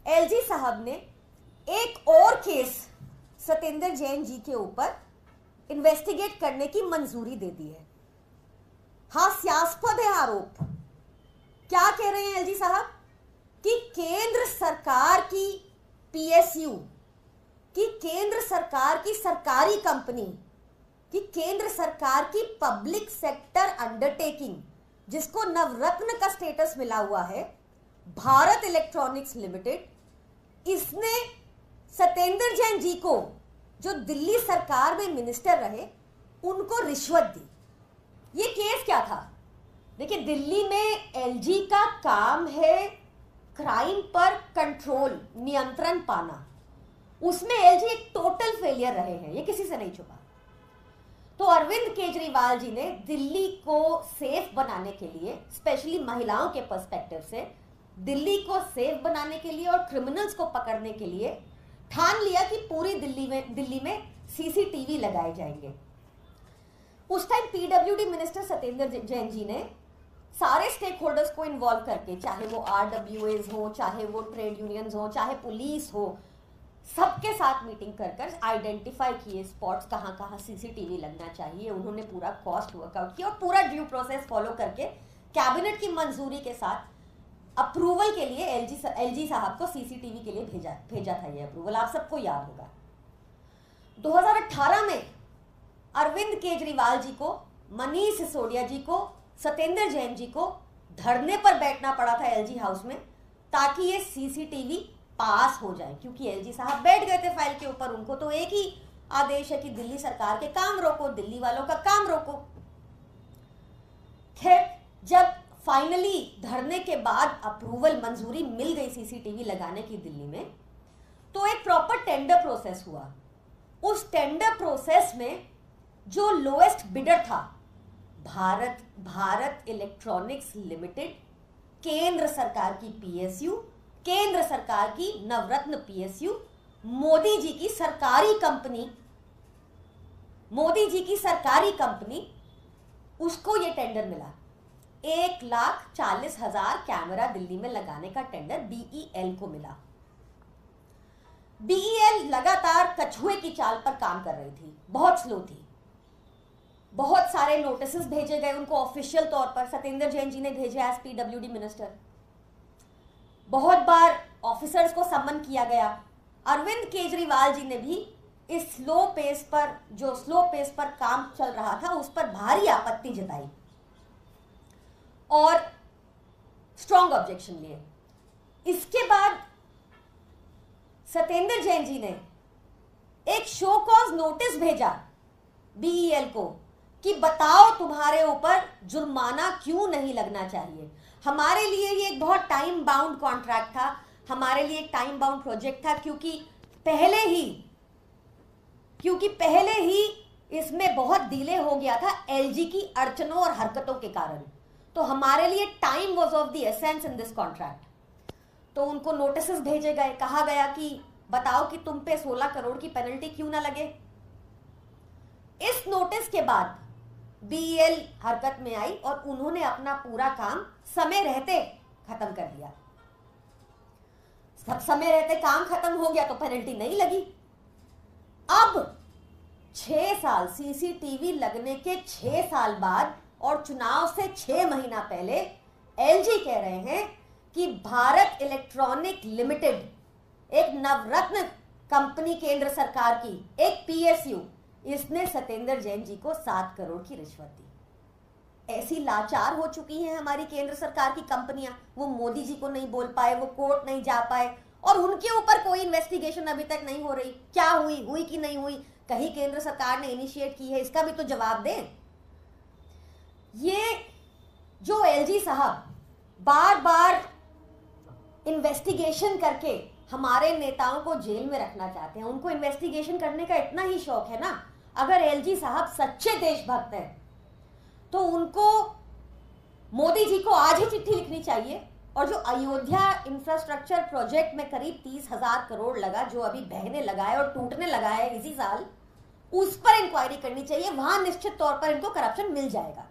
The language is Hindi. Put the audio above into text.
एलजी साहब ने एक और केस सत्येंद्र जैन जी के ऊपर इन्वेस्टिगेट करने की मंजूरी दे दी है। हास्यास्पद है आरोप। क्या कह रहे हैं एलजी साहब कि केंद्र सरकार की पीएसयू, कि केंद्र सरकार की सरकारी कंपनी, कि केंद्र सरकार की पब्लिक सेक्टर अंडरटेकिंग, जिसको नवरत्न का स्टेटस मिला हुआ है, भारत इलेक्ट्रॉनिक्स लिमिटेड, इसने सत्येंद्र जैन जी को, जो दिल्ली सरकार में मिनिस्टर रहे, उनको रिश्वत दी। ये केस क्या था? देखिए, दिल्ली में एलजी का काम है क्राइम पर कंट्रोल, नियंत्रण पाना। उसमें एलजी एक टोटल फेलियर रहे हैं, ये किसी से नहीं छुपा। तो अरविंद केजरीवाल जी ने दिल्ली को सेफ बनाने के लिए, स्पेशली महिलाओं के पर्सपेक्टिव से, दिल्ली को सेफ बनाने के लिए और क्रिमिनल्स को पकड़ने के लिए ठान लिया कि पूरी दिल्ली में सीसीटीवी लगाए जाएंगे। उस time PWD minister Satyendra Jain ji ने सारे स्टेक होल्डर्स को इन्वॉल्व करके, चाहे वो आरडब्ल्यूएज हो, चाहे वो ट्रेड यूनियंस हो, चाहे पुलिस हो, सबके साथ मीटिंग कर आइडेंटिफाई किए स्पॉट्स, कहाँ कहाँ सीसीटीवी लगना चाहिए। उन्होंने पूरा कॉस्ट वर्कआउट किया और पूरा ड्यू प्रोसेस फॉलो करके कैबिनेट की मंजूरी के साथ अप्रूवल के लिए एलजी साहब को सीसीटीवी के लिए भेजा था। ये अप्रूवल आप सबको याद होगा। 2018 में अरविंद केजरीवाल जी को, मनीष सिसोदिया जी को, सत्येंद्र जैन जी को धरने पर बैठना पड़ा था एलजी हाउस में, ताकि ये सीसीटीवी पास हो जाए, क्योंकि एलजी साहब बैठ गए थे फाइल के ऊपर। उनको तो एक ही आदेश है कि दिल्ली सरकार के काम रोको, दिल्ली वालों का काम रोको। खैर, जब फाइनली धरने के बाद अप्रूवल, मंजूरी मिल गई सीसीटीवी लगाने की दिल्ली में, तो एक प्रॉपर टेंडर प्रोसेस हुआ। उस टेंडर प्रोसेस में जो लोएस्ट बिडर था, भारत इलेक्ट्रॉनिक्स लिमिटेड, केंद्र सरकार की पीएसयू, केंद्र सरकार की नवरत्न पीएसयू, मोदी जी की सरकारी कंपनी, उसको ये टेंडर मिला। 1,40,000 कैमरा दिल्ली में लगाने का टेंडर बीईएल को मिला। बीईएल लगातार कछुए की चाल पर काम कर रही थी, बहुत स्लो थी। बहुत सारे नोटिसेस भेजे गए उनको ऑफिशियल तौर पर, सत्येंद्र जैन जी ने भेजे एज पीडब्ल्यूडी मिनिस्टर। बहुत बार ऑफिसर्स को सम्मन किया गया। अरविंद केजरीवाल जी ने भी इस स्लो पेस पर काम चल रहा था, उस पर भारी आपत्ति जताई और स्ट्रॉन्ग ऑब्जेक्शन लिए। इसके बाद सत्येंद्र जैन जी ने एक शो कॉज नोटिस भेजा बीईएल को कि बताओ तुम्हारे ऊपर जुर्माना क्यों नहीं लगना चाहिए। हमारे लिए ये एक बहुत टाइम बाउंड कॉन्ट्रैक्ट था, हमारे लिए एक टाइम बाउंड प्रोजेक्ट था, क्योंकि पहले ही इसमें बहुत डिले हो गया था एलजी की अड़चनों और हरकतों के कारण। तो हमारे लिए time was of the essence in this contract. तो उनको नोटिसेस भेजे गए, कहा गया कि बताओ कि तुम पे 16 करोड़ की पेनल्टी क्यों ना लगे। इस नोटिस के बाद बीईएल हरकत में आई और उन्होंने अपना पूरा काम समय रहते खत्म कर दिया। सब समय रहते काम खत्म हो गया तो पेनल्टी नहीं लगी। अब 6 साल, सीसीटीवी लगने के 6 साल बाद और चुनाव से 6 महीना पहले एलजी कह रहे हैं कि भारत इलेक्ट्रॉनिक लिमिटेड, एक नवरत्न कंपनी केंद्र सरकार की, एक पीएसयू, इसने सत्येंद्र जैन जी को 7 करोड़ की रिश्वत दी। ऐसी लाचार हो चुकी हैं हमारी केंद्र सरकार की कंपनियां, वो मोदी जी को नहीं बोल पाए, वो कोर्ट नहीं जा पाए और उनके ऊपर कोई इन्वेस्टिगेशन अभी तक नहीं हो रही। क्या हुई कि नहीं हुई, कहीं केंद्र सरकार ने इनिशिएट की है, इसका भी तो जवाब दें। ये जो एलजी साहब बार बार इन्वेस्टिगेशन करके हमारे नेताओं को जेल में रखना चाहते हैं, उनको इन्वेस्टिगेशन करने का इतना ही शौक है ना। अगर एलजी साहब सच्चे देशभक्त हैं तो उनको मोदी जी को आज ही चिट्ठी लिखनी चाहिए और जो अयोध्या इंफ्रास्ट्रक्चर प्रोजेक्ट में करीब 30,000 करोड़ लगा, जो अभी बहने लगा है और टूटने लगा है इसी साल, उस पर इंक्वायरी करनी चाहिए। वहां निश्चित तौर पर इनको करप्शन मिल जाएगा।